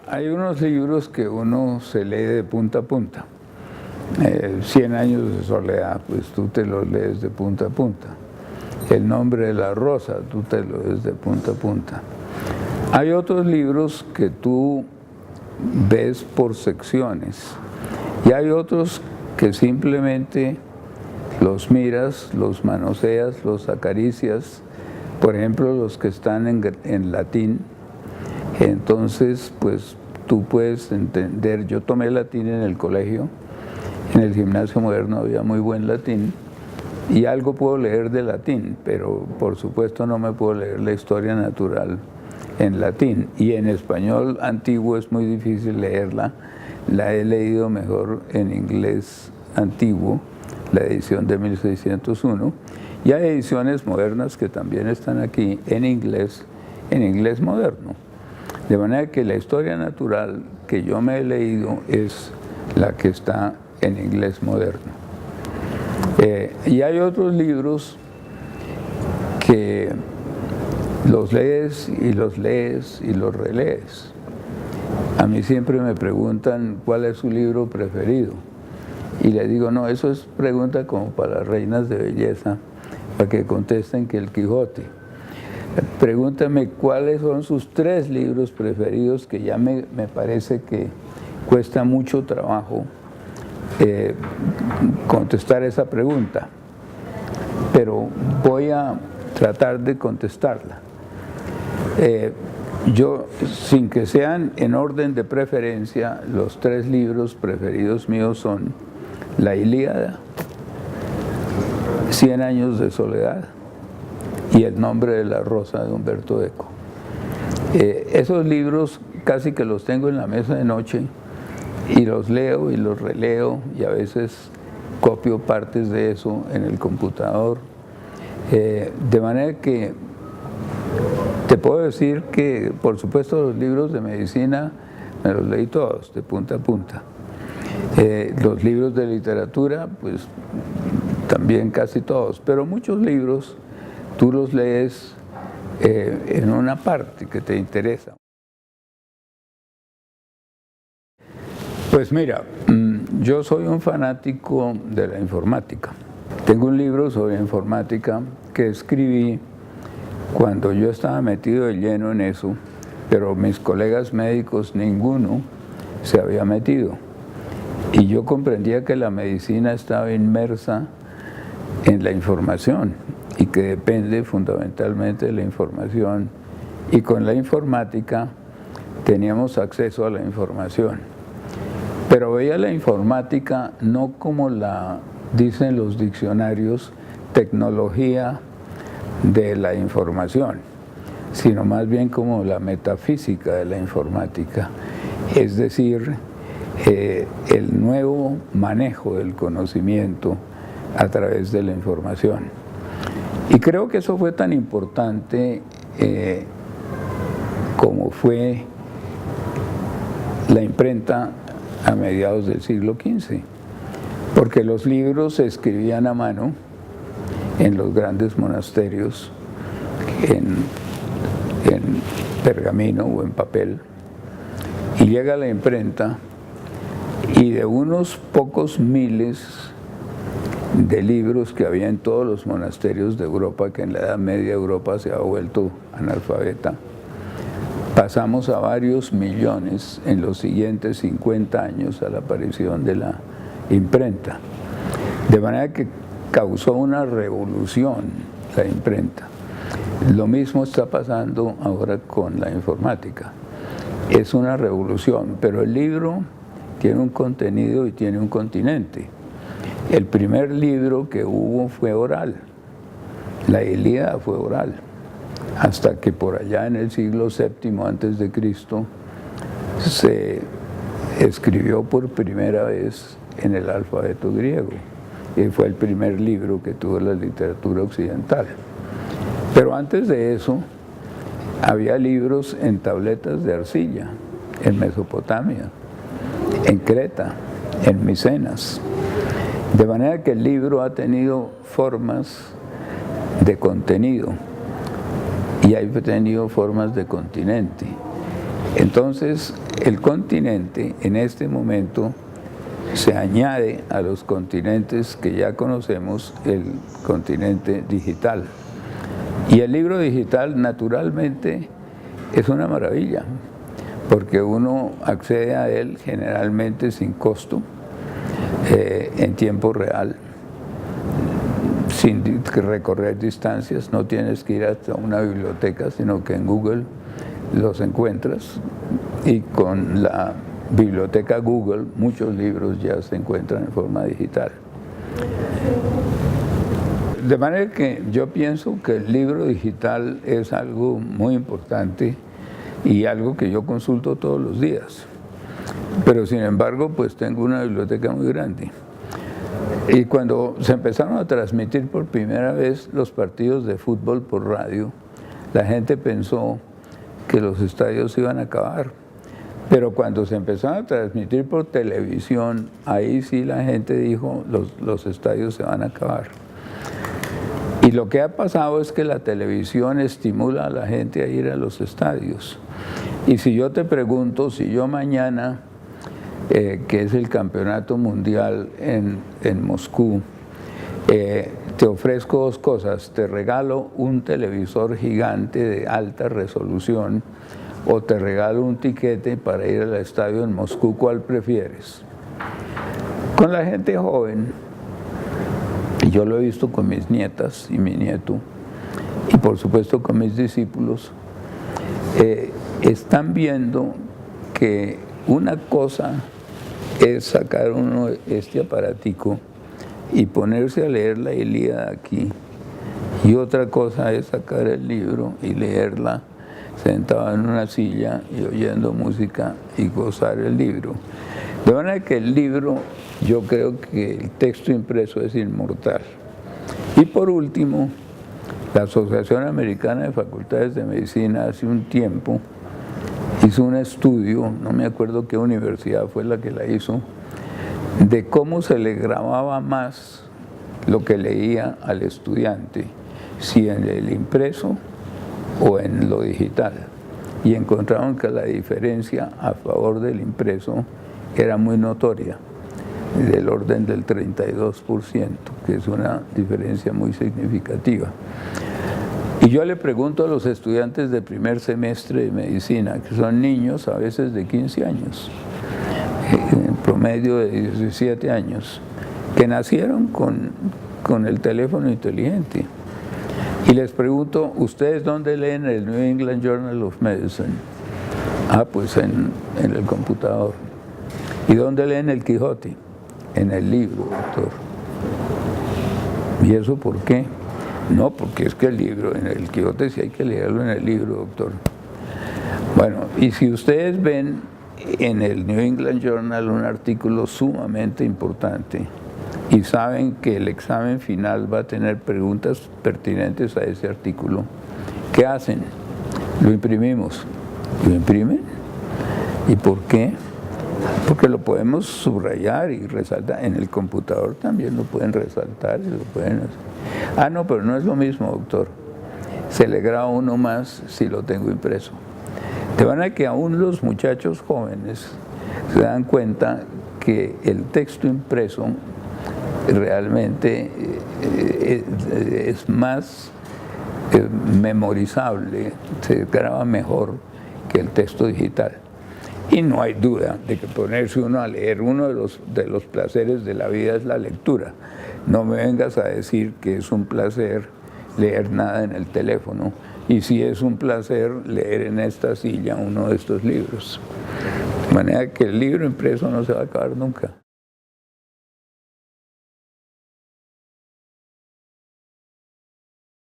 hay unos libros que uno se lee de punta a punta. 100 años de soledad, pues tú te los lees de punta a punta. El nombre de la rosa, tú te lo lees de punta a punta. Hay otros libros que tú ves por secciones y hay otros que simplemente los miras, los manoseas, los acaricias. Por ejemplo, los que están en latín, entonces pues tú puedes entender. Yo tomé latín en el colegio, en el Gimnasio Moderno había muy buen latín y algo puedo leer de latín, pero por supuesto no me puedo leer la historia natural en latín, y en español antiguo es muy difícil leerla. La he leído mejor en inglés antiguo, la edición de 1601, y hay ediciones modernas que también están aquí en inglés moderno. De manera que la historia natural que yo me he leído es la que está en inglés moderno. Y hay otros libros que los lees y los lees y los relees. A mí siempre me preguntan cuál es su libro preferido. Y le digo, no, eso es pregunta como para reinas de belleza, para que contesten que el Quijote. Pregúntame cuáles son sus 3 libros preferidos, que ya me parece que cuesta mucho trabajo contestar esa pregunta. Pero voy a tratar de contestarla. Yo, sin que sean en orden de preferencia, los 3 libros preferidos míos son La Ilíada, 100 años de soledad y El nombre de la rosa de Humberto Eco. Esos libros casi que los tengo en la mesa de noche y los leo y los releo, y a veces copio partes de eso en el computador. De manera que te puedo decir que, por supuesto, los libros de medicina me los leí todos, de punta a punta. Los libros de literatura, pues también casi todos, pero muchos libros tú los lees en una parte que te interesa. Pues mira, yo soy un fanático de la informática. Tengo un libro sobre informática que escribí cuando yo estaba metido de lleno en eso, pero mis colegas médicos, ninguno se había metido. Y yo comprendía que la medicina estaba inmersa en la información y que depende fundamentalmente de la información. Y con la informática teníamos acceso a la información. Pero veía la informática no como la dicen los diccionarios, tecnología de la información, sino más bien como la metafísica de la informática, es decir, el nuevo manejo del conocimiento a través de la información. Y creo que eso fue tan importante como fue la imprenta a mediados del siglo XV, porque los libros se escribían a mano en los grandes monasterios, en pergamino o en papel, y llega la imprenta, y de unos pocos miles de libros que había en todos los monasterios de Europa, que en la Edad Media Europa se ha vuelto analfabeta, pasamos a varios millones en los siguientes 50 años a la aparición de la imprenta. De manera que causó una revolución la imprenta. Lo mismo está pasando ahora con la informática. Es una revolución, pero el libro tiene un contenido y tiene un continente. El primer libro que hubo fue oral. La Ilíada fue oral, hasta que por allá en el siglo VII antes de Cristo se escribió por primera vez en el alfabeto griego, y fue el primer libro que tuvo la literatura occidental. Pero antes de eso había libros en tabletas de arcilla, en Mesopotamia, en Creta, en Micenas. De manera que el libro ha tenido formas de contenido y ha tenido formas de continente. Entonces, el continente en este momento se añade a los continentes que ya conocemos, el continente digital. Y el libro digital, naturalmente, es una maravilla, porque uno accede a él generalmente sin costo, en tiempo real, sin recorrer distancias. No tienes que ir hasta una biblioteca, sino que en Google los encuentras, y con la biblioteca Google muchos libros ya se encuentran en forma digital. De manera que yo pienso que el libro digital es algo muy importante y algo que yo consulto todos los días. Pero sin embargo, pues tengo una biblioteca muy grande. Y cuando se empezaron a transmitir por primera vez los partidos de fútbol por radio, la gente pensó que los estadios iban a acabar. Pero cuando se empezaron a transmitir por televisión, ahí sí la gente dijo, los estadios se van a acabar. Y lo que ha pasado es que la televisión estimula a la gente a ir a los estadios. Y si yo te pregunto, si yo mañana, que es el campeonato mundial en Moscú, te ofrezco dos cosas: te regalo un televisor gigante de alta resolución o te regalo un tiquete para ir al estadio en Moscú, ¿cuál prefieres? Con la gente joven, y yo lo he visto con mis nietas y mi nieto, y por supuesto con mis discípulos, están viendo que una cosa es sacar uno este aparatico y ponerse a leer la Ilíada aquí, y otra cosa es sacar el libro y leerla sentado en una silla y oyendo música y gozar el libro. De manera que el libro, yo creo que el texto impreso es inmortal. Y por último, la Asociación Americana de Facultades de Medicina hace un tiempo hizo un estudio, no me acuerdo qué universidad fue la que la hizo, de cómo se le grababa más lo que leía al estudiante, si en el impreso o en lo digital, y encontraron que la diferencia a favor del impreso era muy notoria, del orden del 32%, que es una diferencia muy significativa. Y yo le pregunto a los estudiantes de primer semestre de medicina, que son niños a veces de 15 años, en promedio de 17 años, que nacieron con el teléfono inteligente. Y les pregunto, ¿ustedes dónde leen el New England Journal of Medicine? Pues en el computador. ¿Y dónde leen el Quijote? En el libro, doctor. ¿Y eso por qué? No, porque es que el libro, en el Quijote sí hay que leerlo en el libro, doctor. Bueno, y si ustedes ven en el New England Journal un artículo sumamente importante, y saben que el examen final va a tener preguntas pertinentes a ese artículo, ¿qué hacen? Lo imprimimos. ¿Lo imprimen? ¿Y por qué? Porque lo podemos subrayar y resaltar. En el computador también lo pueden resaltar y lo pueden hacer. No, pero no es lo mismo, doctor. Se le graba uno más si lo tengo impreso. De manera que aún los muchachos jóvenes se dan cuenta que el texto impreso realmente es más memorizable, se graba mejor que el texto digital. Y no hay duda de que ponerse uno a leer, uno de los placeres de la vida es la lectura. No me vengas a decir que es un placer leer nada en el teléfono, y sí es un placer leer en esta silla uno de estos libros. De manera que el libro impreso no se va a acabar nunca.